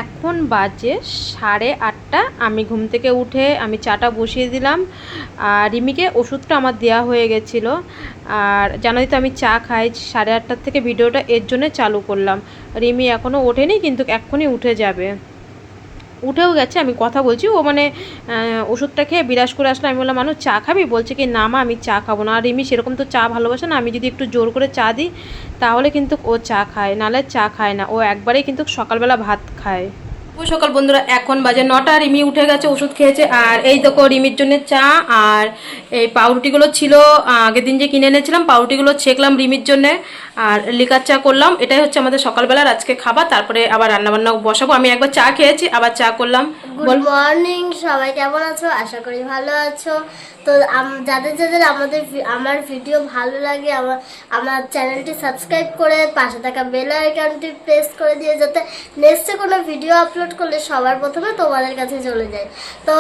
এখন বাজে 8:30। আমি ঘুম থেকে উঠে আমি চাটা বসিয়ে দিলাম। আর রিমিকে ওষুধটা আমার দেওয়া হয়ে গেছিলো। আর জানোই তো আমি চা খাই, 8:30 থেকে ভিডিওটা এর জন্য চালু করলাম। রিমি এখনও ওঠেনি, কিন্তু এক্ষুনি উঠে যাবে, উঠেও গেছে। আমি কথা বলছি, ও মানে ওষুধটা খেয়ে বিরাজ করে আসলে আমি বললাম মানুষ চা খাবি, বলছে কি না মা আমি চা খাবো না। আর রিমি সেরকম তো চা ভালোবাসে না, আমি যদি একটু জোর করে চা দিই তাহলে কিন্তু ও চা খায়, নাহলে চা খায় না। ও একবারেই কিন্তু সকালবেলা ভাত খায়। সকাল বন্ধুরা, এখন বাজে 9টা। রিমি উঠে গেছে, ওষুধ খেয়েছে। আর এই দেখো রিমির জন্য চা আর এই পাউরুটিগুলো ছিল আগের দিন যে কিনে এনেছিলাম, পাউরুটিগুলো ছেঁকলাম রিমির জন্য আর লিকার চা করলাম। এটাই হচ্ছে আমাদের সকালবেলার আজকে খাবার। তারপরে আবার রান্নাবান্না বসাবো। আমি একবার চা খেয়েছি, আবার চা করলাম। গুড মর্নিং, সবাই কেমন আছো? আশা করি ভালো আছো। তো যাদের যাদের আমার ভিডিও ভালো লাগে আমার চ্যানেলটি সাবস্ক্রাইব করে পাশে থাকা বেল আইকনটি প্রেস করে দিয়ে, যাতে নেক্সটে কোনো ভিডিও আপলোড করলে সবার প্রথমে তোমাদের কাছে চলে যায়। তো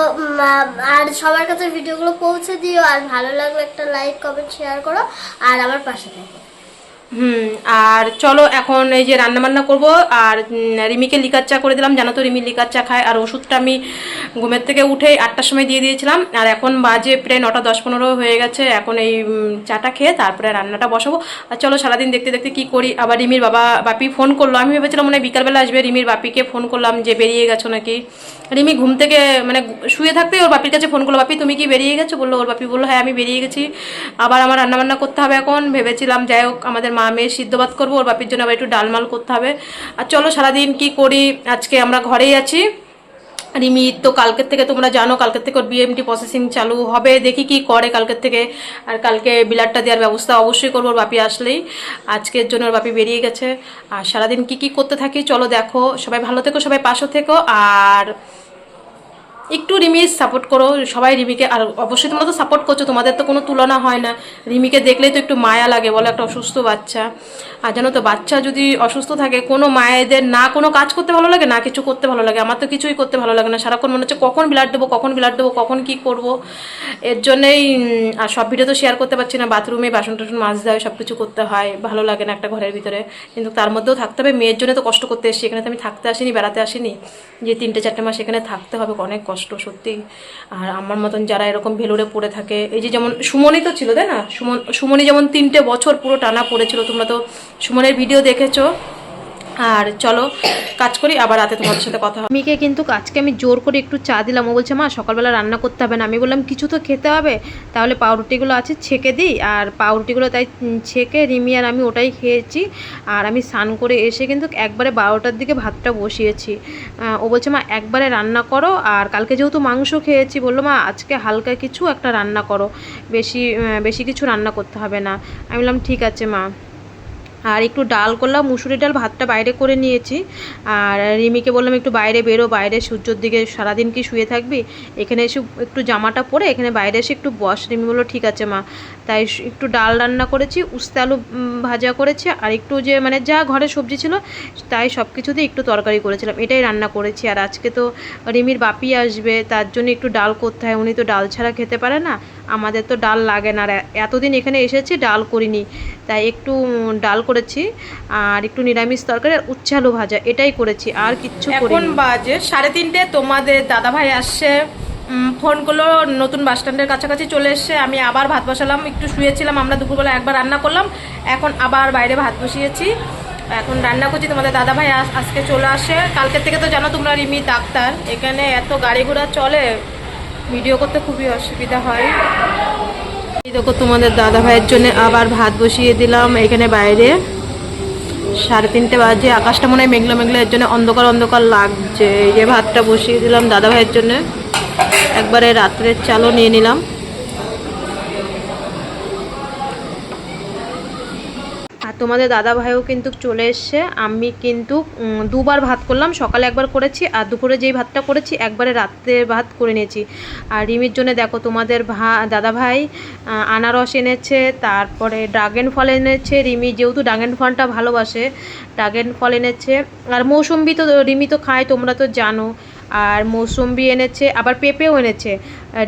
আর সবার কাছে ভিডিওগুলো পৌঁছে দিও। আর ভালো লাগলে একটা লাইক কমেন্ট শেয়ার করো আর আমার পাশে থাকো। আর চলো এখন এই যে রান্নাবান্না করব। আর রিমিকে লিকার চা করে দিলাম, জানো তো রিমি লিকার চা খায়। আর ওষুধটা আমি ঘুমের থেকে উঠে 8টার সময় দিয়ে দিয়েছিলাম। আর এখন বাজে প্রায় 9টা 10-15 হয়ে গেছে। এখন এই চাটা খেয়ে তারপরে রান্নাটা বসাবো। আর চলো সারাদিন দেখতে দেখতে কি করি। আবার রিমির বাপি ফোন করলো, আমি ভেবেছিলাম মনে হয় বিকালবেলা আসবে। রিমির বাপিকে ফোন করলাম যে বেরিয়ে গেছো নাকি। রিমি ঘুম থেকে মানে শুয়ে থাকতে ওর বাপির কাছে ফোন করলো, বাপি তুমি কি বেরিয়ে গেছো? বললো, ওর বাপি বললো হ্যাঁ আমি বেরিয়ে গেছি। আবার আমার রান্নাবান্না করতে হবে। এখন ভেবেছিলাম যাই হোক আমাদের মা মেয়ে সিদ্ধ ভাত করবো, ওর বাপির জন্য আবার একটু ডালমাল করতে হবে। আর চলো সারাদিন কি করি। আজকে আমরা ঘরেই আছি। রিমি তো কালকের থেকে তোমরা জানো, কালকের থেকে ওর বিএমটি প্রসেসিং চালু হবে, দেখি কি করে কালকের থেকে। আর কালকে বিলারটা দেওয়ার ব্যবস্থা অবশ্যই করবো ওর বাপি আসলেই। আজকের জন্য ওর বাপি বেরিয়ে গেছে। আর সারাদিন কি কি করতে থাকি চলো দেখো। সবাই ভালো থেকো, সবাই পাশে থেকো। আর একটু রিমি সাপোর্ট করো সবাই রিমিকে। আর অবশ্যই তোমরা তো সাপোর্ট করছো, তোমাদের তো কোনো তুলনা হয় না। রিমিকে দেখলেই তো একটু মায়া লাগে বলো, একটা অসুস্থ বাচ্চা। আর জানো তো বাচ্চা যদি অসুস্থ থাকে কোনো মায়েদের না কোনো কাজ করতে ভালো লাগে না কিছু করতে ভালো লাগে। আমার তো কিছুই করতে ভালো লাগে না, সারাক্ষণ মনে হচ্ছে কখন ব্লাড দেবো কখন ব্লাড দেবো কখন কি করব। এর জন্যই আর সব ভিডিও তো শেয়ার করতে পারছি না। বাথরুমে বাসন টাসন মাজতে হয়, সব কিছু করতে হয়, ভালো লাগে না একটা ঘরের ভিতরে। কিন্তু তার মধ্যেও থাকতে হবে, মেয়ের জন্য তো কষ্ট করতে এসেছি। এখানে তো আমি থাকতে আসিনি, বেড়াতে আসিনি যে 3-4 মাস এখানে থাকতে হবে, অনেক কষ্ট সত্যি। আর আমার মতন যারা এরকম ভেলোরে পড়ে থাকে, এই যে যেমন সুমনই তো ছিল তাই না, সুমনই যেমন 3টে বছর পুরো টানা পড়েছিল, তোমরা তো সুমনের ভিডিও দেখেছো। আর চলো কাজ করি, আবার রাতে তোমাদের সাথে কথা হবে। মিকে কিন্তু আজকে আমি জোর করে একটু চা দিলাম। ও বলছে মা সকালবেলা রান্না করতে হবে না। আমি বললাম কিছু তো খেতে হবে, তাহলে পাউরুটিগুলো আছে ছেঁকে দিই। আর পাউরুটিগুলো তাই ছেঁকে রিমি আর আমি ওটাই খেয়েছি। আর আমি স্নান করে এসে কিন্তু একবারে 12টার দিকে ভাতটা বসিয়েছি। ও বলছে মা একবারে রান্না করো। আর কালকে যেহেতু মাংস খেয়েছি, বললো মা আজকে হালকা কিছু একটা রান্না করো, বেশি কিছু রান্না করতে হবে না। আমি বললাম ঠিক আছে মা। আর একটু ডাল করলাম, মুসুরি ডাল, ভাতটা বাইরে করে নিয়েছি। আর রিমিকে বললাম একটু বাইরে বেরো, বাইরে সূর্যর দিকে সারাদিন কি শুয়ে থাকবি, এখানে এসে একটু জামাটা পরে এখানে বাইরে এসে একটু বস। রিমি বললো ঠিক আছে মা। তাই একটু ডাল রান্না করেছি, উস্তে আলু ভাজা করেছি, আর একটু যে মানে যা ঘরে সবজি ছিল তাই সব কিছুতে একটু তরকারি করেছিলাম, এটাই রান্না করেছি। আর আজকে তো রিমির বাপি আসবে, তার জন্য একটু ডাল করতে হয়, উনি তো ডাল ছাড়া খেতে পারে না। আমাদের তো ডাল লাগে না, আর এতদিন এখানে এসেছি ডাল করিনি, তাই একটু ডাল করেছি আর একটু নিরামিষ তরকারি আর উচ্ছে আলু ভাজা, এটাই করেছি, আর কিচ্ছু করিনি। এখন বাজে 3:30। তোমাদের দাদাভাই আসছে, ফোন করলো, নতুন বাস স্ট্যান্ডের কাছাকাছি চলে এসছে। আমি আবার ভাত বসালাম, একটু শুয়েছিলাম, আমরা দুপুরবেলা একবার রান্না করলাম, এখন আবার বাইরে ভাত বসিয়েছি, এখন রান্না করছি। তোমাদের দাদাভাই আজকে চলে আসে। কালকের থেকে তো জানো তোমরা রিমি ডাক্তার, এখানে এত গাড়ি ঘোড়া চলে, ভিডিও করতে খুবই অসুবিধা হয়। এই দেখো তোমাদের দাদা ভাইয়ের জন্য আবার ভাত বসিয়ে দিলাম এখানে বাইরে। 3:30 বাজে, আকাশটা মনে হয় মেঘলা মেঘলা, এর জন্য অন্ধকার অন্ধকার লাগছে। এই যে ভাতটা বসিয়ে দিলাম দাদা ভাইয়ের জন্য, একবারে রাত্রের চালও নিয়ে নিলাম। আর তোমাদের দাদা ভাইও কিন্তু চলে এসছে। আমি কিন্তু দুবার ভাত করলাম, সকালে একবার করেছি আর দুপুরে যেই ভাতটা করেছি একবারে রাত্রে ভাত করে নিয়েছি। আর রিমির জন্য দেখো তোমাদের দাদা ভাই আনারস এনেছে, তারপরে ড্রাগন ফল এনেছে। রিমি যেহেতু ড্রাগন ফলটা ভালোবাসে, ড্রাগন ফল এনেছে। আর মৌসুম্বি তো রিমি তো খায়, তোমরা তো জানো। আর মৌসুম্বি এনেছে, আবার পেঁপেও এনেছে।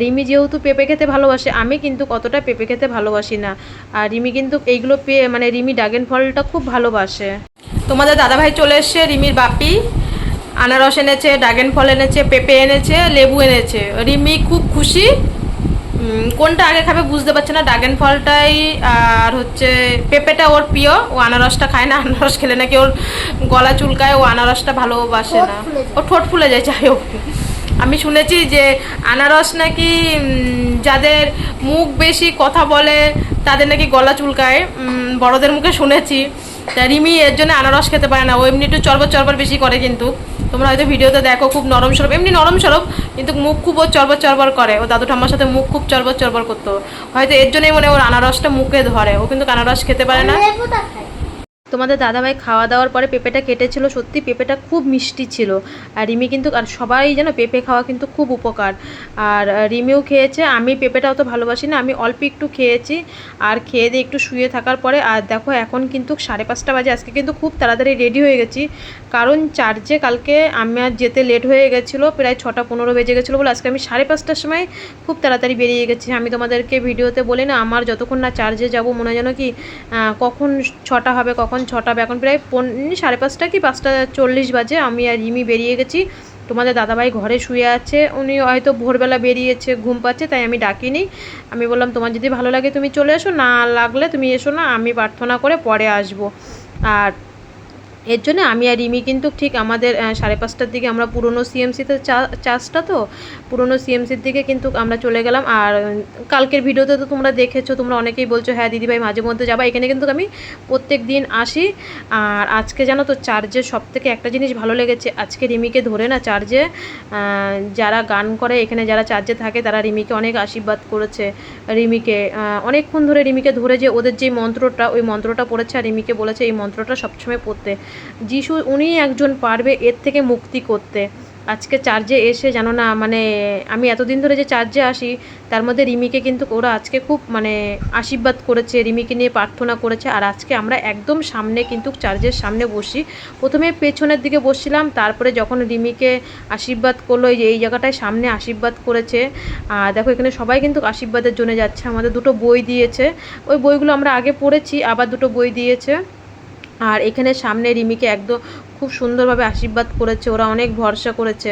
রিমি যেহেতু পেঁপে খেতে ভালোবাসে, আমি কিন্তু কতটা পেঁপে খেতে ভালোবাসি না। আর রিমি কিন্তু এইগুলো মানে রিমি ড্রাগন ফলটা খুব ভালোবাসে। তোমাদের দাদাভাই চলে এসছে, রিমির বাপি। আনারস এনেছে, ড্রাগন ফল এনেছে, পেঁপে এনেছে, লেবু এনেছে। রিমি খুব খুশি। কোনটা আগে খাবে বুঝতে পারছে না, ড্রাগন ফলটাই আর হচ্ছে পেঁপেটা ওর প্রিয়। ও আনারসটা খায় না, আনারস খেলে নাকি ওর গলা চুলকায়, ও আনারসটা ভালোবাসে না, ও ঠোঁট ফুলে যায়। যাই হোক, আমি শুনেছি যে আনারস নাকি যাদের মুখ বেশি কথা বলে তাদের নাকি গলা চুলকায়, বড়দের মুখে শুনেছি। তা রিমি এর জন্য আনারস খেতে পারে না, ও এমনি একটু চরবর চরবর বেশি করে। কিন্তু তোমরা হয়তো ভিডিওতে দেখো খুব নরম সরব, এমনি নরম সরব, কিন্তু মুখ খুব ও চরবর চরবর করে। ও দাদু ঠাম্মার সাথে মুখ খুব চরবর চরবর করতো, হয়তো এর জন্যই মনে ওর আনারসটা মুখে ধরে। ও কিন্তু আনারস খেতে পারে না। লেবুটা খাই। তোমাদের দাদাভাই খাওয়া দাওয়ার পরে পেঁপেটা কেটেছিল, সত্যি পেঁপেটা খুব মিষ্টি ছিল। আর রিমি কিন্তু, আর সবাই যেন পেঁপে খাওয়া কিন্তু খুব উপকার। আর রিমিও খেয়েছে, আমি পেঁপেটা অত ভালোবাসি না, আমি অল্প একটু খেয়েছি। আর খেয়ে দিয়ে একটু শুয়ে থাকার পরে, আর দেখো এখন কিন্তু 5:30 বাজে। আজকে কিন্তু খুব তাড়াতাড়ি রেডি হয়ে গেছি, কারণ চার্জে কালকে আমার যেতে লেট হয়ে গেছিলো, প্রায় 6:15 বেজে গেছিলো বলে আজকে আমি 5:30টার সময় খুব তাড়াতাড়ি বেরিয়ে গেছি। আমি তোমাদেরকে ভিডিওতে বলি না, আমার যতক্ষণ না চার্জে যাব মনে হয় যেন কি কখন 6টা হবে, কখন 6টা হবে। এখন প্রায় 5:30 কি 5:40 বাজে। আমি আর রিমি বেরিয়ে গেছি। তোমাদের দাদাভাই ঘরে শুয়ে আছে, উনি হয়তো ভোরবেলা বেরিয়েছে, ঘুম পাচ্ছে, তাই আমি ডাকিনি। আমি বললাম তোমার যদি ভালো লাগে তুমি চলে এসো, না লাগলে তুমি এসো না, আমি প্রার্থনা করে পরে আসবো। আর এর জন্য আমি আর রিমি কিন্তু ঠিক আমাদের 5:30টার দিকে, আমরা পুরনো সিএমসিতে চার্জটা তো পুরনো সিএমসির দিকে কিন্তু আমরা চলে গেলাম। আর কালকের ভিডিওতে তো তোমরা দেখেছো, তোমরা অনেকেই বলছো হ্যাঁ দিদিভাই মাঝে মধ্যে যাবা, এখানে কিন্তু আমি প্রত্যেক দিন আসি। আর আজকে জানো তো চার্জের সবথেকে একটা জিনিস ভালো লেগেছে, আজকে রিমিকে ধরে না চার্জে যারা গান করে, এখানে যারা চার্জে থাকে তারা রিমিকে অনেক আশীর্বাদ করেছে। রিমিকে অনেকক্ষণ ধরে রিমিকে ধরে যে ওদের যে মন্ত্রটা, ওই মন্ত্রটা পড়েছে, আর রিমিকে বলেছে এই মন্ত্রটা সবসময় পড়তে। যিশু উনি একজন পারবে এর থেকে মুক্তি করতে। আজকে চার্জে এসে জানো না, মানে আমি এতদিন ধরে যে চার্জে আসি তার মধ্যে রিমিকে কিন্তু ওরা আজকে খুব মানে আশীর্বাদ করেছে, রিমিকে নিয়ে প্রার্থনা করেছে। আর আজকে আমরা একদম সামনে কিন্তু চার্জের সামনে বসি, প্রথমে পেছনের দিকে বসছিলাম, তারপরে যখন রিমিকে আশীর্বাদ করলো, এই জায়গাটায় সামনে আশীর্বাদ করেছে। আর দেখো এখানে সবাই কিন্তু আশীর্বাদের জন্য যাচ্ছে। আমাদের 2টো বই দিয়েছে, ওই বইগুলো আমরা আগে পড়েছি, আবার 2টো বই দিয়েছে। আর এখানে সামনে রিমিকে একদম খুব সুন্দরভাবে আশীর্বাদ করেছে, ওরা অনেক ভরসা করেছে।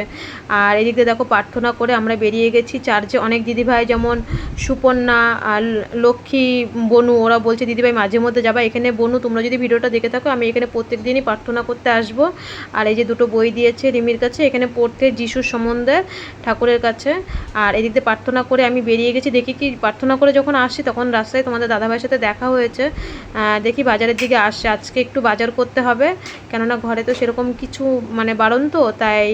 আর এদিকে দেখো প্রার্থনা করে আমরা বেরিয়ে গেছি চার্চে। অনেক দিদিভাই যেমন সুপর্ণা আর লক্ষ্মী, বনু, ওরা বলছে দিদিভাই মাঝে মধ্যে যাবা এখানে। বনু তোমরা যদি ভিডিওটা দেখে থাকো, আমি এখানে প্রত্যেক দিনই প্রার্থনা করতে আসব। আর এই যে 2টো বই দিয়েছে রিমির কাছে, এখানে পড়তে যিশুর সম্বন্ধে ঠাকুরের কাছে। আর এদিক দিয়ে প্রার্থনা করে আমি বেরিয়ে গেছি। দেখি কি প্রার্থনা করে যখন আসছি তখন রাস্তায় তোমাদের দাদাভাইয়ের সাথে দেখা হয়েছে। দেখি বাজারের দিকে আসছে, আজকে একটু বাজার করতে হবে, কেননা ঘরে তো সেরকম কিছু মানে বারণ তো, তাই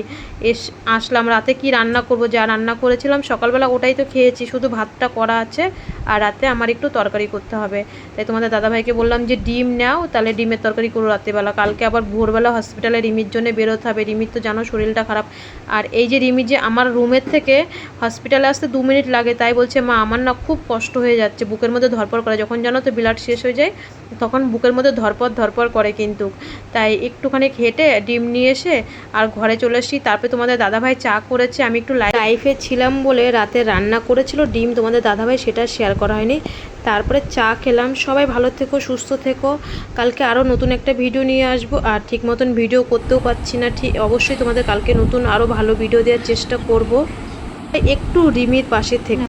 আসলাম। রাতে কি রান্না করব, যা রান্না করেছিলাম সকালবেলা ওটাই তো খেয়েছি, শুধু ভাতটা করা আছে। আর রাতে আমার একটু তরকারি করতে হবে, তাই তোমাদের দাদাভাইকে বললাম যে ডিম নাও, তাহলে ডিমের তরকারি করো রাত্রিবেলা। কালকে আবার ভোরবেলা হসপিটালে রিমির জন্য বেরোতে হবে, রিমির তো জানো শরীরটা খারাপ। আর এই যে রিমি যে আমার রুমের থেকে হসপিটালে আসতে 2 মিনিট লাগে, তাই বলছে মা আমার না খুব কষ্ট হয়ে যাচ্ছে, বুকের মধ্যে ধরপড় করে, যখন জানো তো ব্লাড শেষ হয়ে যায় তখন বুকের মধ্যে ধরপড় করে কিন্তু। তাই একটুখানি হেঁটে ডিম নিয়ে এসে আর ঘরে চলে এসেছি। তারপরে তোমাদের দাদাভাই চা করেছে, আমি একটু লাইফে ছিলাম বলে রাতে রান্না করেছিল ডিম, তোমাদের দাদাভাই সেটা শেয়ার করা হয়নি। তারপরে চা খেলাম। সবাই ভালো থেকো, সুস্থ থেকো। কালকে আরও নতুন একটা ভিডিও নিয়ে আসবো। আর ঠিক মতন ভিডিও করতেও পারছি না, ঠিক অবশ্যই তোমাদের কালকে নতুন আরও ভালো ভিডিও দেওয়ার চেষ্টা করব। একটু রিমির পাশে থেকে